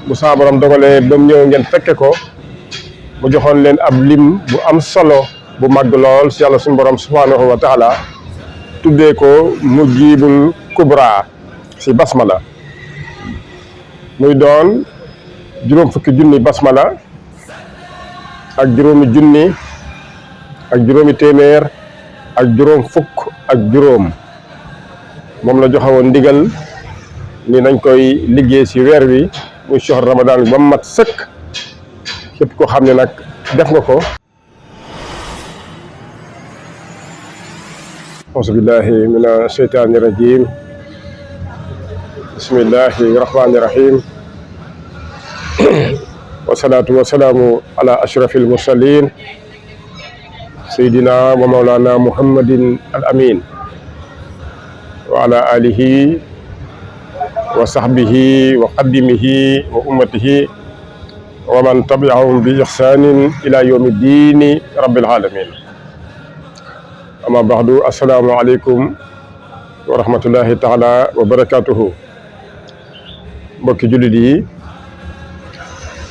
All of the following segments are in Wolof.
bu saa borom dogalee ba mu ñëw ngeen fekke ko mu joxoon leen ab lim bu am solo bu màgg lool si yàlla suñu borom subhanahu wa taala tuddee ko mujibul kubra si basmala muy doon juróom fukki junni basmala ak juróomi junni ak juróomi téeméer ak juróom fukk ak juróom moom la joxewoon ndigal ni nañ koy liggéey si weer wi muy shahr ramadan ba mu mat sëkk képp ko xam ne nag def nga ko. auzu billahi mina sheytaani rajim bismillahi rahmani rahim wasalaatu wasalaamu ala ashrafil mursalin sayyidina wa mawlana muhammadin al amin wa ala alihi wa sahbihi wa qadimihi wa ummatihi wa man tabi'ahum bi ihsanin ila yawmi dini rabbil alamin. amma ba'du, assalaamu aleykum wa rahmatullahi taala wa barakatuhu. mbokki jullit yi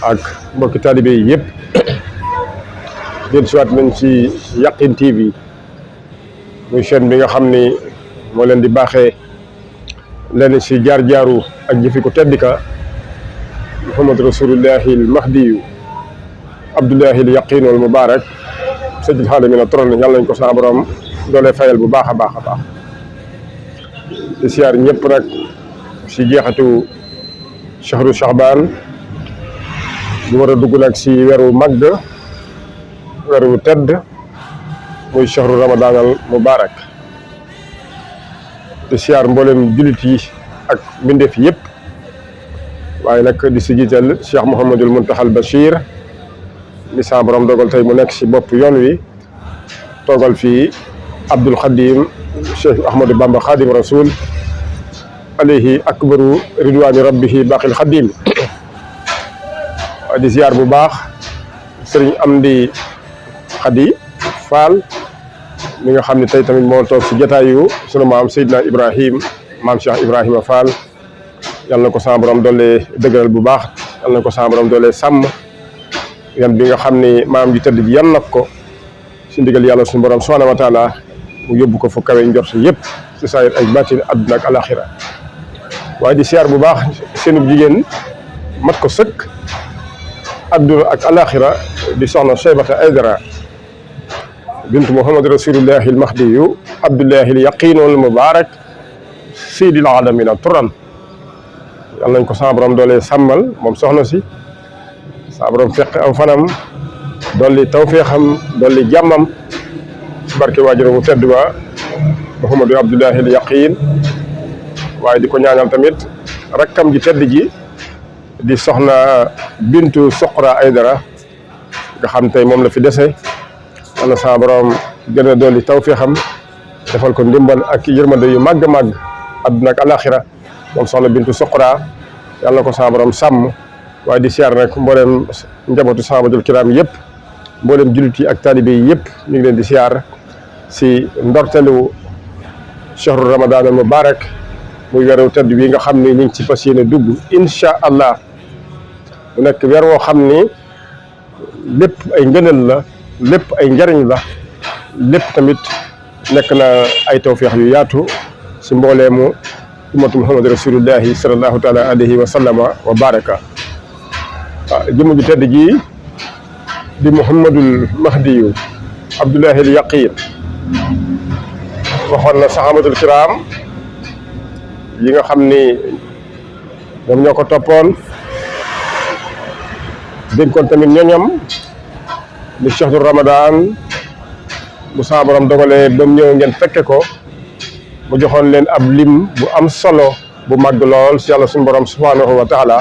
ak mbokki taalibe yi yëpp jël siwaat nañ ci Yaqin TV muy chaîne bi nga xam ni moo leen di baaxee lenn ci jaar-jaaru ak jëfi ko teddika Muhammad rasulullahi al mahdiyu Abdullahi al Yaqin wal Mubarak sajjil xaalamina toron yàlla nañ ko sa borom doole fayal bu baax a baax a baax di siyaar ñëpp nag ci jeexatu shahru Sha'ban bu war a dugg nag ci weeru màgg weeru tedd muy shahru Ramadan al Mubarak di siyaar mboolem jullit yi ak mbindeef yëpp waaye nag di si jiital Cheikh Mouhamadul Muntaxa al Bachir mi sa borom dogal tey mu nekk si bopp yoon wi toogal fii Abdul Xadim Cheikh Ahmadou Bamba Xadim Rasoul alayhi akbaru ridwaani rabbihi baqil xadim di ziar bu baax sëriñ Amdi Xadi Fall mi nga xam ne tey tamit moo toog si jataayu sunu maam Seydina Ibrahim maam Cheikh Ibrahima Fall yal na ko sa borom doole dëgëral bu baax yal na ko sa borom doole sàmm yan bi nga xam ne maam ji tëdd ji yan nag ko si ndigal yàlla suñu borom subhanahu wa taala mu yóbbu ko fu kawe njort yëpp si saayir ay baatin àdduna ak alaxira waaye di siyaar bu baax seenub jigéen mat ko sëkk àdduna ak alaxira di soxna Cheybata Aydara bintu Muhammad rasulullahi al mahdiyu Abdullahi al Yaqin wal Mubarak sayyidil alamina turan yàlla nañ ko sa borom doole sàmmal moom soxna si sa borom fekk aw fanam dolli tawfeexam dolli jàmmam ci barke waajur mu tedd ba Muhammadu Abdullahi al Yaqin waaye di ko ñaanal tamit rakkam ji tedd ji di soxna bintu Soqra Aydara nga xam tey moom la fi dese yàlla sa borom gën a dolli tawfeexam defal ko ndimbal ak yërmande yu màgg màgg àdduna ak alaxira moom soxna bintu Soqra yàlla ko sa borom sàmm waaye di siyaar nag mboolem njabootu sahabatul kiram yëpp mboolem jullit yi ak taalibe yi yëpp ñu ngi leen di siyaar si ndortelu shahru Ramadan al Mubarak muy weeru tedd wi nga xam ni ñu ngi ci fas yéene dugg incha allah mu nekk weer woo xam ni lépp ay ngëneel la lépp ay njariñ la lépp tamit nekk na ay tawféex yu yaatu si mbooleemu ummatu Muhammad rasulullahi sallallahu taala alayhi wa sallama wa baraka jëmm ju tedd ji di Muhammadul Mahdiyu Abdullahi al Yaqin waxoon na sahabatul kiram yi nga xam ni ñoom ñoo ko toppoon dénkoon tamit ñoñam ni shahru Ramadan bu sa borom dogalee ba mu ñëw ngeen fekke ko mu joxoon leen ab lim bu am solo bu màgg lool si yàlla suñu borom subhanahu wa taala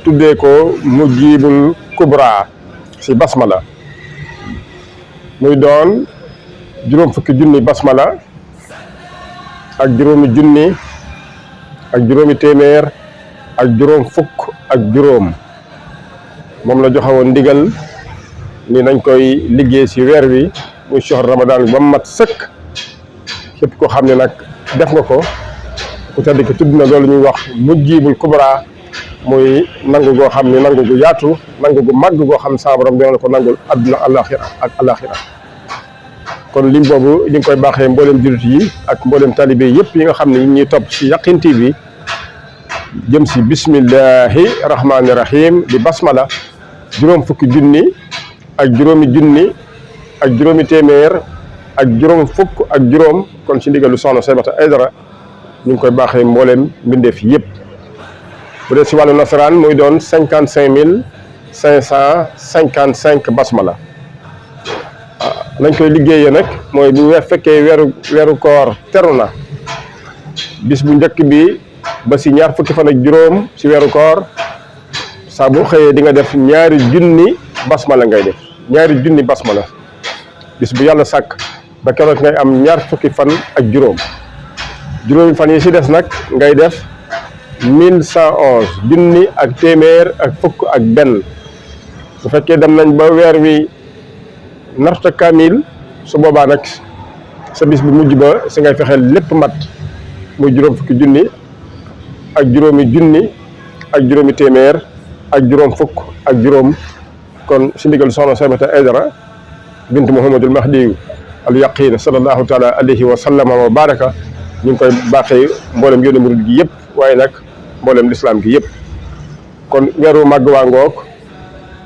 tuddee ko mujibul kubra si basmala muy doon juróom fukki junni basmala ak juróomi junni ak juróomi téeméer ak juróom fukk ak juróom moom la joxewoon ndigal ni nañ koy liggéey si weer wi muy shahr Ramadan ba mu mat sëkk képp ko xam ne nag def nga ko ku tedd ki tudd na loolu ñuy wax mujibul kubra muy nangu goo xam ni nangu gu yaatu nangu gu màgg goo xam saa borom dina la ko nangul àdduna àllaaxira ak àllaaxira kon lim boobu ñu ngi koy baaxee mboolem jullit yi ak mboolem talibé yëpp yi nga xam ne ñu ñuy topp ci Yaqin TV jëm si bismillahi rahmaani rahim di basmala juróom fukki junni ak juróomi junni ak juróomi téeméer ak juróom fukk ak juróom kon ci ndigalu soxna Saybata Aidara ñu ngi koy baaxee mboolem mbindeef yëpp bu dee si wàllu nasaraan muy doon 55,555 basmala nañ koy liggéeyee nag mooy bu fekkee weeru koor teru na bis bu njëkk bi ba si ñaar fukki fan ak juróom si weeru koor saa bu xëyee di nga def ñaari junni basmala ngay def ñaari junni basmala bis bu yàlla sàkk ba keroog ngay am ñaar fukki fan ak juróomi fan yi si des nag ngay def 1111 junni ak téeméer ak fukk ak benn bu fekkee dem nañ ba weer wi narta kamil su boobaa nag sa bis bu mujj ba si ngay fexeel lépp mat muy juróom fukki junni ak juróomi junni ak juróomi téeméer ak juróom fukk ak juróom kon si ndigal soxna Saybata Aidara bint Muhammadul Mahdi al Yaqin sallallahu taala alayhi wa sallama wa baraka ñu ngi koy baaxee mboolem yoonu murid gi yëpp waaye nag mboolem lislaam gi yëpp kon weeru màgg waa ngoog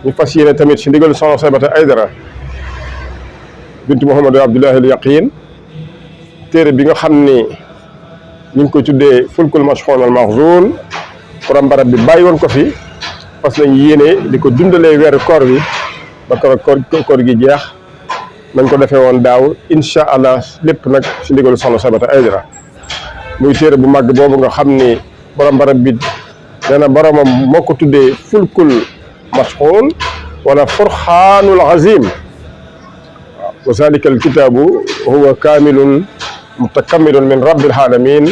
ñu fas yéene tamit si ndigal soxna Saybata Aidara bint Muhammadu Abdullahi al Yaqin téere bi nga xam ni ñu ngi koy tuddee fulkul mashxuun al maxzuun borom barab bi bàyyi woon ko fi fas nañ yéene di ko dundalee weeru koor bi ba koor gi jeex nañ ko defee woon daaw incha allah lépp nag si ndigalu soxna Saybata Aidara muy téere bu màgg boobu nga xam ni borom barab bi nee na boromam moo ko tuddee fulkul mashxuun wala furxaanul azim wa zalika alkitaabu huwa kaamilun mutakamilun min rabbil alamin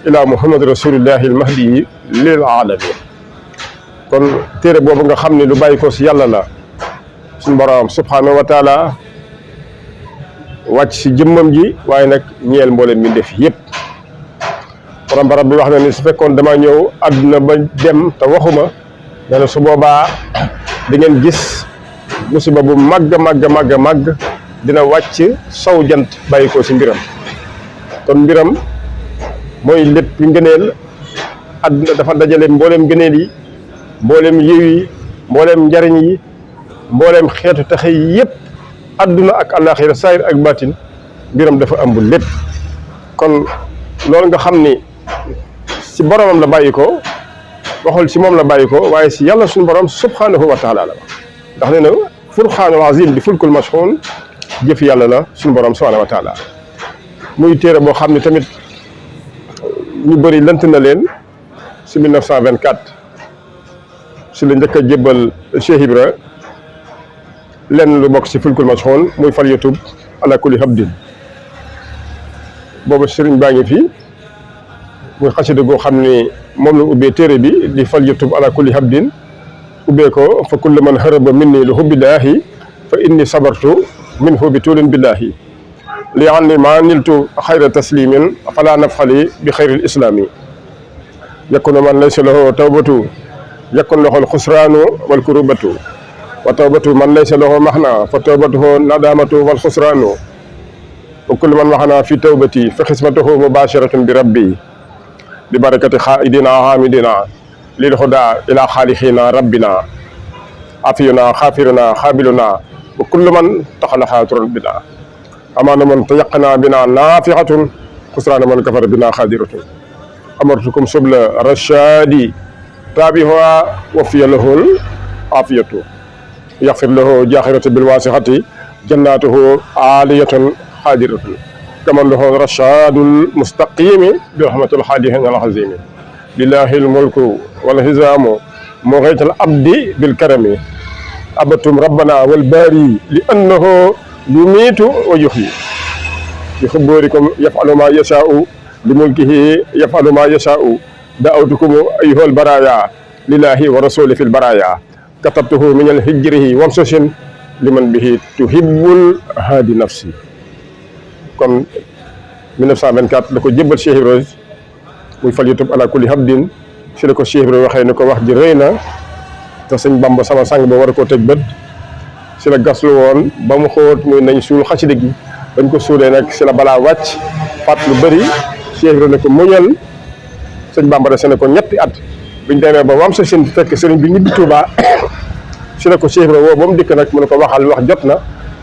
ila muhammad rasulillahi almahdi lil alamin kon téere boobu nga xam ne lu bàyyi ko si yàlla la suñu borom subhanahu wa taala wàcc si jëmmam ji waaye nag ñeel mbooleen mi def yëpp borom barab bi wax na ni su fekkoon dama ñëw àdduna ba dem te waxuma nee na su boobaa di ngeen gis musiba bu màgg dina wàcc sow jant bàyyi ko si mbiram kon mbiram mooy lépp ngëneel àdduna dafa dajale mbooleem ngëneel yi mbooleem yiw yi mbooleem njariñ yi mbooleem xeetu taxe yi yëpp àdduna ak àllaaxira saayir ak baatin mbiram dafa ëmb lépp kon loolu nga xam ni si boromam la bàyyi ko waxul si moom la bàyyi ko waaye si yàlla suñu borom subhanahu wa taala la ndax nee na furxaanul azim bi fulkul mashxuun jëf yàlla la suñu borom subhanahu wa taala muy téere boo xam ne tamit ñu bëri lënt na leen si 1924 si la njëkk a jébbal Cheikh Ibra lenn lu bokk si fulkul mashxuun muy fal yatub ala kulli habdin boobu sëriñ baa ngi fi muy xasida goo xam ne moom la ubbee téere bi di fal yatub ala kulli habdin ubbee ko fa kullu man haraba minni li hubbillaahi fa inni sabartu minhu bi tuulin billaahi li anni ma niltu xayra taslimin fala nafxali bi xayril islaami yakunu man laysa lahu tawbatu yakun lahu alxusraanu wal kurubatu wa tawbatu man laysa lahu maxna fa tawbatuhu nadamatu wal xusraanu wa kullu man maxna fi tawbati fa xismatuhu mubasharatun bi rabbi bi barakati xaidina hamidina lil huda ila xaalixina rabbina afiyuna xaafiruna xaabiluna wa kullu man taxalaxa turan bina amaana man tayaqana bina naafiatun xusraana man kafara bina xaadiratun amartukum subla rashadi taabiha wafiya lahul afiyatu yaxfir lahu jaaxiratu bilwaasixati jannatuhu aaliyatun xaadiratun kaman lahu rashadul mustaqimi bi rahmatul xaadihin alxazimi lillahi almulku walhizaamu muxiital abdi bilkarami abatum rabbana walbaari li annahu yumiitu wa yuxyi bi xuburikum yafalu ma yashaau li mulkihi yafalu ma yashaau daawtukum ayuha albaraya lillahi wa rasuli fi lbaraya katabtuhu min alhijrihi wamsasin liman bihi tuhibbul haadi nafsi kon 1924 da ko jébbal Cheikh Ibra muy fal yatub ala kulli habdin fi la ko Cheikh Ibrahima waxee ni ko wax ji rëy na te sëñ Bamba sama sang ba war a koo teg bët si la gaslu woon ba mu xóot muy nañ suul xasida gi bañ ko suulee nag si la balaa wàcc fàtt lu bëri Cheikh Ibrahima ne ko muñal sëñ Bamba dese ne ko ñetti at biñ demee ba wam sa sin fekk sëriñ bi ñibbi Tuubaa si la ko Cheikh Ibrahima woo ba mu dikk nag mu ne ko waxal wax jot na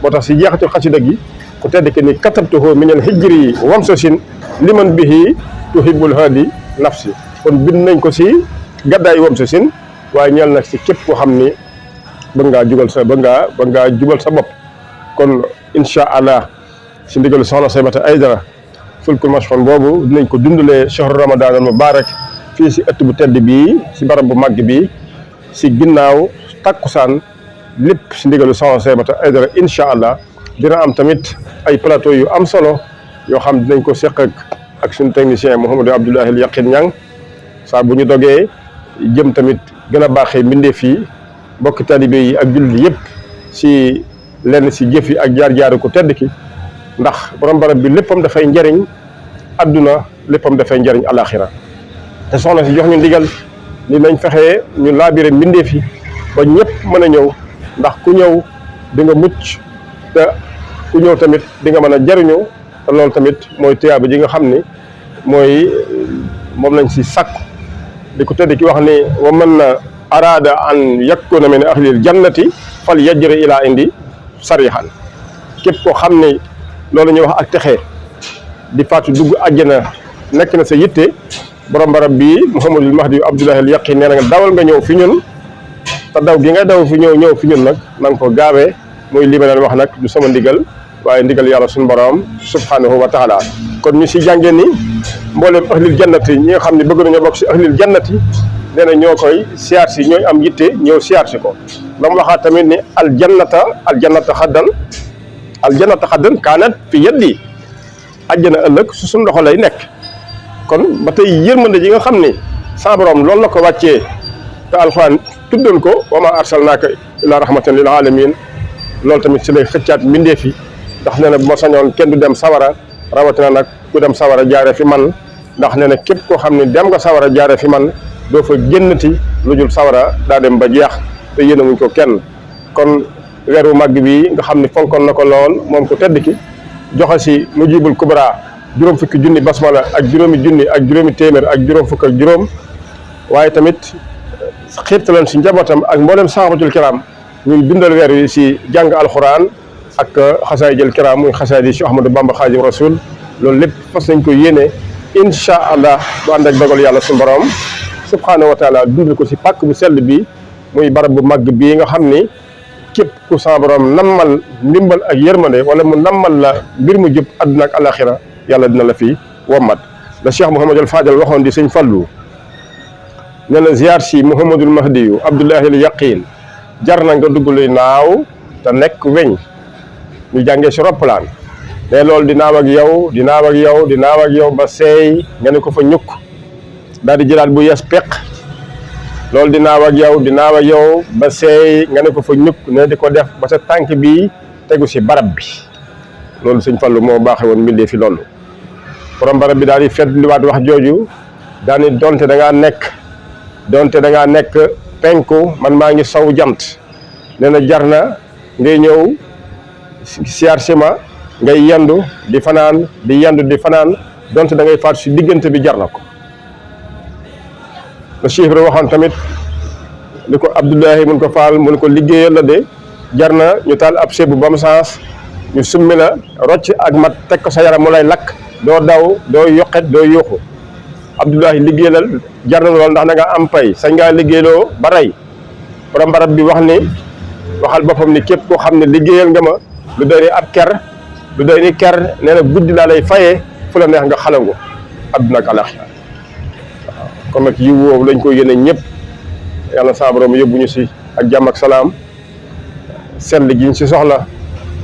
moo tax si jeexatul xasida gi ku tedd ki ni katabtuhu minal hijri wam sa sin liman bihi tuhibbul hadi nafsi kon bind nañ ko si gàddaay wam sa sin waaye ñeel nag si képp koo xam ni bëgg ngaa jubal sa bopp kon incha allah si ndigalu soxna Saybata Aydara fulkul mashxoon boobu dinañ ko dundalee shahru ramadan al mubarak fii si ëtt bu tedd bii si barab bu màgg bi si ginnaaw takkusaan lépp si ndigalu soxna Saybata Aydara incha allah dina am tamit ay plateau yu am solo yoo xam dinañ ko seq ak suñu technicien Mouhamadou Abdoulahi al Yaqin Ñang saa bu ñu dogee jëm tamit gën a baaxee mbindeef yi mbokki taalibe yi ak jullit yëpp si lenn si jëf yi ak jaar-jaaru ko tedd ki ndax borom barab bi léppam dafay njariñ adduna léppam dafay njariñ alaxira te soxna si jox ñu ndigal ni nañ fexe ñu laabire mbindeef yi ba ñëpp mën a ñëw ndax ku ñëw di nga mucc te ku ñëw tamit di nga mën a jariñu te loolu tamit mooy tiyaaba ji nga xam ni moom lañ si sàkku di ko tedd ki wax ni wa man na araada an yakuna min ahlil jannati fal yajri ila indi sarixan képp koo xam ni loolu ñuy wax ak texe di faatu dugg àjjana nekk na sa yitte borom barab bii Mouhamadul Mahdi Abdoulahi al Yaqin nee na nga dawal nga ñëw fi ñun te daw gi nga daw fi ñëw fi ñun nag na nga ko gaawee muy li ma leen wax nag du sama ndigal waaye ndigal yàlla suñu borom subhanahu wa taala kon ñu si jàngee ni mboolem ahlil jannati ñi nga xam ne bëgg nañoo bokk si ahlil jannati nee na ñoo koy siyaar si ñooy am yitte ñëw siyaar si ko la mu waxaat tamit ni aljannata xaddan kaanat fi yaddi àjjana ëllëg su suñu loxo lay nekk kon ba tey yërmande ji nga xam ni sa borom loolu la ko wàccee te alxuraan tuddoon ko wa maa arsalnaaka illaa rahmatan lil aalamiin loolu tamit si lay xëccaat mbindeef yi ndax nee na bu ma sañoon kenn du dem sawara rawatina nag ku dem sawara jaare fi man ndax nee na képp koo xam ne dem nga sawara jaare fi man doo fa génnati lu dul sawara daa dem ba jeex te yéene wuñ ko kenn kon weeru màgg bi nga xam ne fonkoon na ko lool moom ko tedd ki joxe si mujibul kubra juróom fukki junni basmala ak juróomi junni ak juróomi téeméer ak juróom fukk ak juróom waaye tamit xiirtaleen si njabootam ak mboolem sahabatul kiram ñuy dundal weer wi si jàng alxuraan ak xasaay jël kiram muy xasaay di Cheikh Ahmadou Bamba Xaadim Rasul loolu lépp fas nañ ko yéene incha allah bu ànd ak dogal yàlla suñu borom subhanahu wa taala dundal ko si pàkk bu sell bi muy barab bu màgg bii nga xam ni képp ku sa borom nammal ndimbal ak yërmande wala mu nammal la mbir mu jub àdduna ak alaxira yàlla dina la fi wommat la Cheikh Mouhamadul Fadal waxoon di sëñ Fallu nee na ziar si Mouhamadul Mahdi Abdoulahi al Yaqin jar na nga dugg luy naaw te nekk weñ ñu jàngee si roppalaan mais loolu di naaw ak yow di naaw ak yow di naaw ak yow ba seey nga ne ko fa ñukk daal di jëlaat bu yes peq loolu di naaw ak yow di naaw ak yow ba seey nga ne ko fa ñukk ne di ko def ba sa tànk bi tegu si barab bi loolu sëñ Fallu moo baaxee woon mbindee fi loolu borom barab bi daal di fetliwaat wax jooju daani donte da ngaa nekk penku man maa ngi sow jant nee na jar na ngay ñëw siyaar si ma ngay yendu di fanaan donte da ngay faatu si diggante bi jar na ko la Cheikh Ibra waxoon tamit li ko Abdoulahi mun ko faal mun ko liggéeyal la de jar na ñu taal ab sebu ba mu saas ñu summi la rocc ak mat teg ko sa yaram mu lay lakk doo daw doo yoqet doo yuuxu Abdoulahi liggéeyal jar na lool ndax da nga am pay sañ ngaa liggéeyloo ba rey borom barab bi waxal boppam ni képp koo xam ne liggéeyal nga ma lu doy ni ab ker lu doy ni ker nee na guddi laa lay fayee fu la neex nga xalangu adduna ak alaxira waaw kon nag yiw woowu lañ ko yéene ñëpp yàlla sa borom yóbbu ñu si ak jàmm ak salaam sell gi ñu si soxla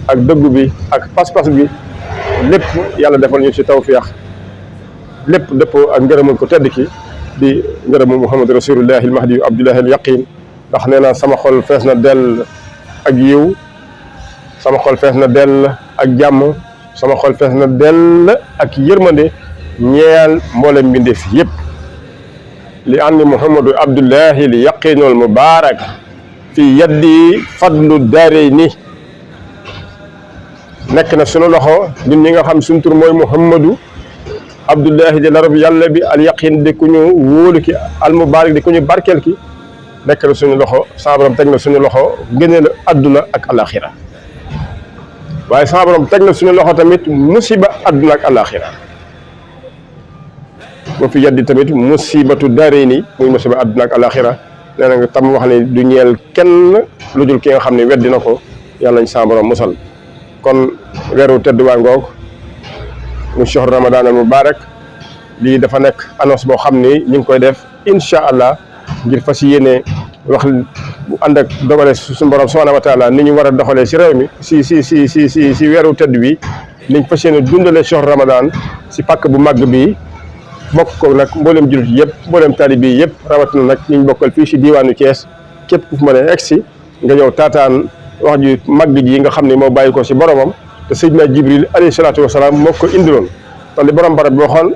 ak dëggu bi ak pas-pas bi lépp yàlla defal ñu si tawfiix lépp dëppoo ak ngërëmul ko tedd ki di ngërëmu Muhammad Rasulullahi al Mahdi Abdoulahi al Yaqin ndax nee na sama xol fees na dell ak yiw sama xol fees na dell ak jàmm sama xol fees na dell ak yërmande ñeel mboolem mbindeef yëpp li anni muhammadu abdullahi li yaqinul mubarak fi yaddi fadlu daarayni nekk na sunu loxo ñun ñi nga xam suñu tur mooy muhammadu abdullahi di larab yàlla bi al yaqin di ku ñu wóolu ki al mubarak di ku ñu barkeel ki nekk na suñu loxo sama borom teg na suñu loxo gënee la adduna ak alaxira waaye sama borom teg na suñu loxo tamit musiba adduna ak alaxira boo fi yaddi tamit musibatu daarayni muy musiba adduna ak alaxira nee na nga tam wax ne du ñeel kenn lu dul ki nga xam ne weddi na ko yàlla nañ sama borom musal kon weeru tedd waa ngoog mu shahru ramadan al mubarak lii dafa nekk annonce boo xam ni ñu ngi koy def incha allah ngir fas yéene wax bu ànd ak dogale suñu borom subhanahu wa taala ni ñu war a doxalee si réew mi si weeru tedd bi niñ fas yéene dundale shahru ramadan si pàkk bu màgg bi bokk ko nag mboolem jullit yëpp mboolem taalibe yi yëpp rawatina nag ñu bokkal fii si diwaanu Thiès képp ku fi mën a egsi nga ñëw taataan wax ji màgg ji nga xam ne moo bàyyi ko si boromam te Seydina Jibril alayhi salaatu wa salaam moo ko indiloon te li borom barab bi waxoon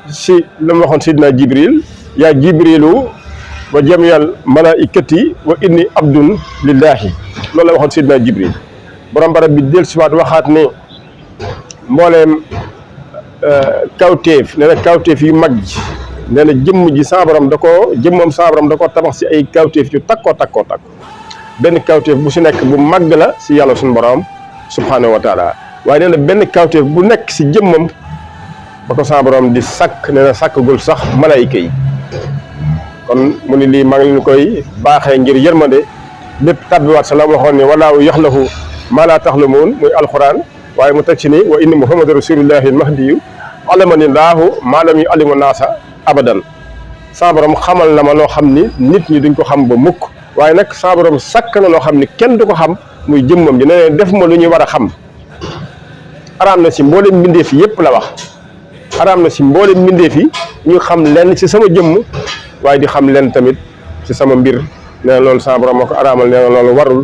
si la mu waxoon Seydina Jibril yaa Jibrilu wa jamiyal malaikati wa inni abdun lillahi loolu la waxoon Seydina Jibril borom barab bi del siwaat waxaat ne mbooleem kawteef nee na kawteef yu mag ji nee na jëmm ji sa borom da koo jëmmam sa borom da koo tabax si ay kawteef yu takkoo benn kawteef bu si nekk bu mag la si yàlla suñu borom subhanahu wa taala waaye nee na benn kawteef bu nekk si jëmmam ba ko sa borom di sàkk nee na sàkkagul sax malayka yi kon mu ni lii maa ngi leen koy baaxee ngir yërmande lépp tabbiwaat sa la waxoon ne walaahu yaxlahu maa laa taxlamuun muy alquran waaye mu teg ci ni wa inni muhammadu rasulullahi almahdiyu alamani laahu maa lam yu alimu naasa abadan sa borom xamal na ma loo xam ni nit ñi duñ ko xam ba mukk waaye nag sa borom sàkk na loo xam ni kenn du ko xam muy jëmmam ji ne def ma lu ñuy war a xam araam na si mboolem mbindeef yi yëpp la wax araam na si mboolem mbindeef yi ñu xam lenn si sama jëmm waaye di xam leen tamit si sama mbir nee na loolu sa borom moo ko araamal nee na loolu warul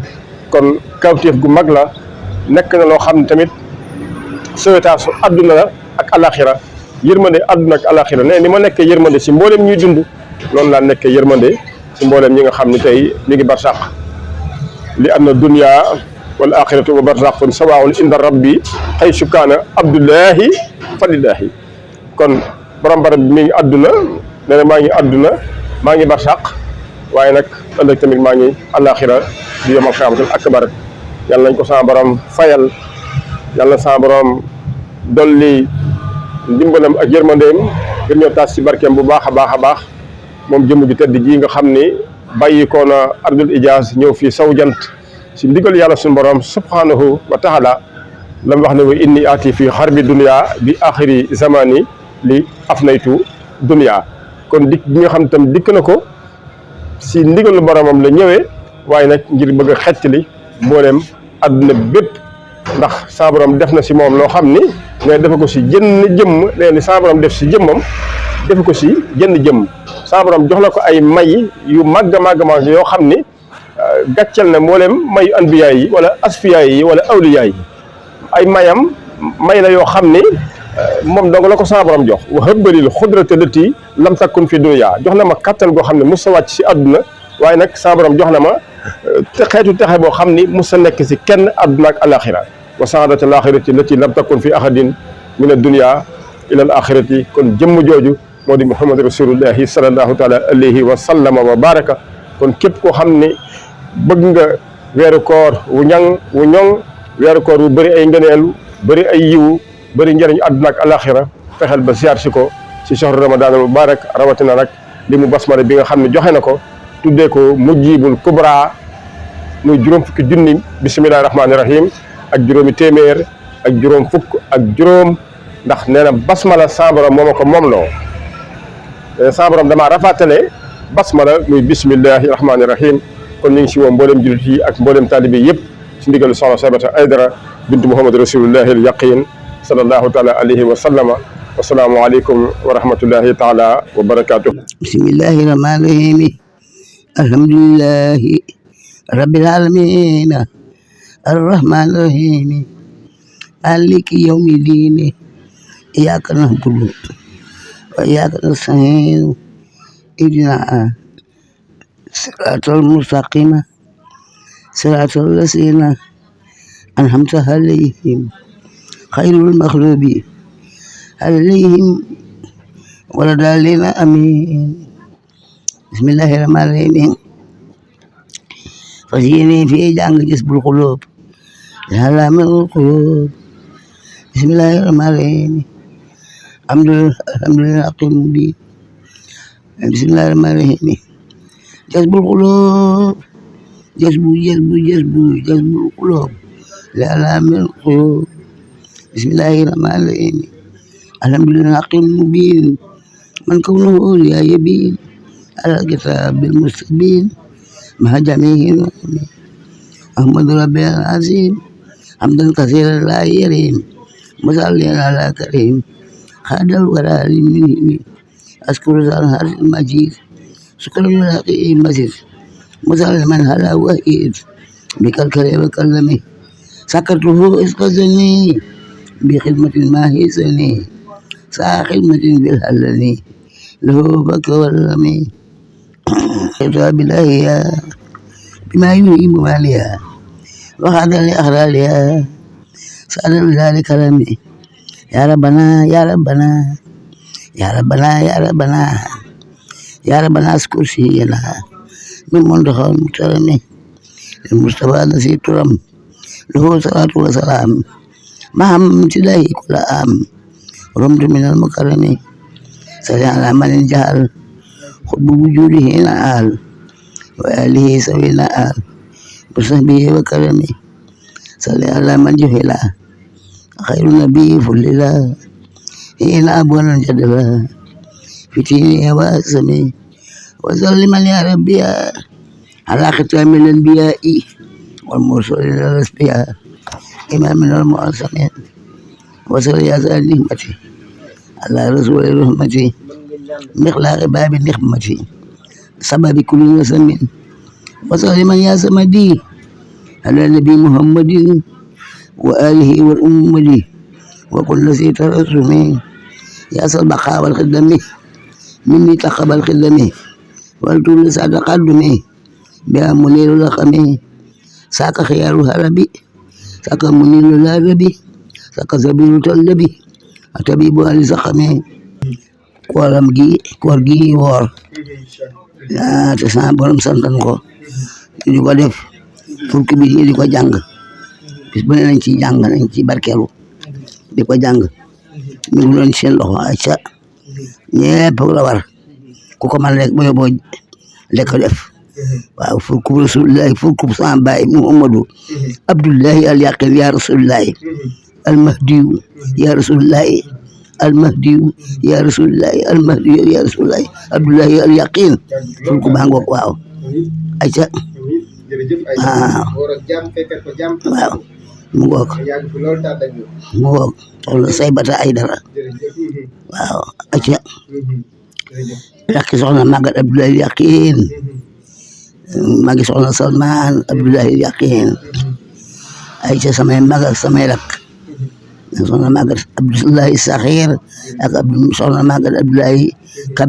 kon kawteef gu mag la nekk na loo xam ne tamit sauvetage su àdduna la ak alaxira yërmande àdduna ak alaxira ne ni ma nekkee yërmande si mboolem ñuy dund noonu laa nekkee yërmande si mboolem ñi nga xam ne tey ñu ngi barsàq li anna dunya wal axiratu wa barsàqun sawaun inda rabbi xaysu kaana abdullahi falillahi kon borom barab bi mi ngi àdduna nee na maa ngi àdduna maa ngi barsàq waaye nag ëllëg tamit maa ngi alaxira di yomal xaamatul akbar yàlla nañ ko sama borom fayal yàlla sama borom dolli ndimbalam ak yërmandeem gën ñoo taas ci barkeem bu baax a baax moom jëmm ju tedd ji nga xam ni bàyyi ko na ardul ijaaz ñëw fii saw jant si ndigal yàlla suñu borom subhanahu wa taala la mu wax ne wa inni aati fii xarbi dunya bi axiri zamani li afnaytu dunya kon dikk bi nga xam tam dikk na ko si ndigalu boromam la ñëwee waaye nag ngir bëgg a xettali mbooleem adduna bépp ndax sa borom def na si moom loo xam ni ne defe ko si jënn jëmm leen ni sa borom def si jëmmam defe ko si jënn jëmm sa borom jox na ko ay may yu màgg a yoo xam ni gàccal na mbooleem mayu anbiya yi wala asfiya yi wala awliya yi ay mayam may la yoo xam ni moom dong la ko sa borom jox wa hëbbalil xudrata lati lam takkun fi dunya jox na ma kattan goo xam ne mos sa wàcc si àdduna waaye nag sa borom jox na ma te xeetu texe boo xam ni mos sa nekk si kenn àdduna ak alaxira wa saadati al axirati lati lam takkun fi ahadin min ad-dunya ila al axirati kon jëmm jooju moo di muhammad rasulullahi sallallahu taala alayhi wa sallama wa baraka kon képp koo xam ni bëgg nga weeru koor wu ñoŋ weeru koor wu bëri ay ngëneelu bëri ay yiwu bëri njëriñu àdduna ak alaxira fexeel ba ziar si ko si shahru ramadan al mubarak rawatina nag li mu basmala bi nga xam ne joxe na ko tuddee ko mujibul kubra muy juróom fukki junni bisimilahi rahmaani rahim ak juróomi téeméer ak juróom fukk ak juróom ndax nee na basmala sa borom moo ma ko moom loo sa borom damaa rafatale basmala muy bisimilahi rahmaani rahim kon ñu ngi si woo mboolem jullit yi ak mboolem taalibe yëpp si ndigalu soxna Sabata Aydara bintu Muhammad rasulullahi al yaqin sallallahu taala alayhi wa sallama wasalaamu aleykum wa rahmatullahi taala wa barakatuh. bismillahi rahmaani rahim alhamdulillahi rabbil alamin arrahmaani rahim maliki yawmi diin iyyaka na'budu wa iyyaka nasta'iin اهدنا صراط المستقيم صراط الذين أنعمت عليهم خير المغلوب عليهم ولا الضالين آمين. بسم الله الرحمن الرحيم. فزيني في جانب جسم القلوب لها من القلوب. بسم الله الرحمن الرحيم. الحمد لله أقيم بي. بسم الله الرحمن الرحيم. جذب القلوب جذب القلوب لها من القلوب. بسم الله الرحمن الرحيم. الحمد لله أقيم مبين من كونه لا يبين على الكتاب المستبين مع جميع أحمد ربي العظيم حمدا كثيرا لا يريم مصليا على كريم خاد الورى منهم أذكر ذا المجيد شكرا لله المجيد مسلما على وحيد بك الكريم وكلمي سكرته إسقزني بخدمة ما هيسني سا خدمة بالهلني له بك واللمي كتاب الله بما يهيم ماليا وخذ لأخرالها سأل ذلك كلامي يا ربنا يا ربنا يا ربنا يا ربنا يا ربنا اذكر سيدنا من منتهى المكرم المصطفى الذي ترم له صلاة وسلام مع امتداه كل عام رمت من المكرم صلى على من جهل خب وجوده نعال وآله سوي نعال وصحبه وكرمه صلى على من جهل خير النبي فللا هنا أبونا جدلا في تيني واسمي وسلم يا ربي على ختام الأنبياء والمرسلين الأسبياء إمام المعصمين وصل يا سيد نعمتي على رسول رحمتي مخلاق باب نعمتي سبب كل نسم وسلم يا سمدي على النبي محمد وآله والأمة وكل ذي ترسمي يا البقاء والخدمة مني تقبل خدمة والطول سعد قدمي بها منير لقمي ساك خيارها ربي ساك منير لا ربي ساك زبير تلبي أتبيب على سقمي koor gi woor te sama borom santan ko di ko def fukki bi di ko jàng bis bu ne nañ ci jàng nañ ci barkeelu di ko jàng mi ngi doon seen loxo ay ca ñépp la war ku ko man rek boyo boo lekk def waaw fukki rasulullahi fukki sama baay Muhammadu Abdullahi al yaqin ya rasulullahi al mahdiyu ya rasulullahi المهدي يا رسول الله المهدي يا رسول الله عبد الله اليقين فلكو بانغو واو ايتا waaw mu ngoog soxna Saybata Aydara waaw aca rakki soxna Magat Abdoulaye Yaqin magi soxna Salman Abdoulaye Yaqin aca samay mag ak samay rak soxna Magat Abdoulaye Sakhir ak soxna Magat Abdoulaye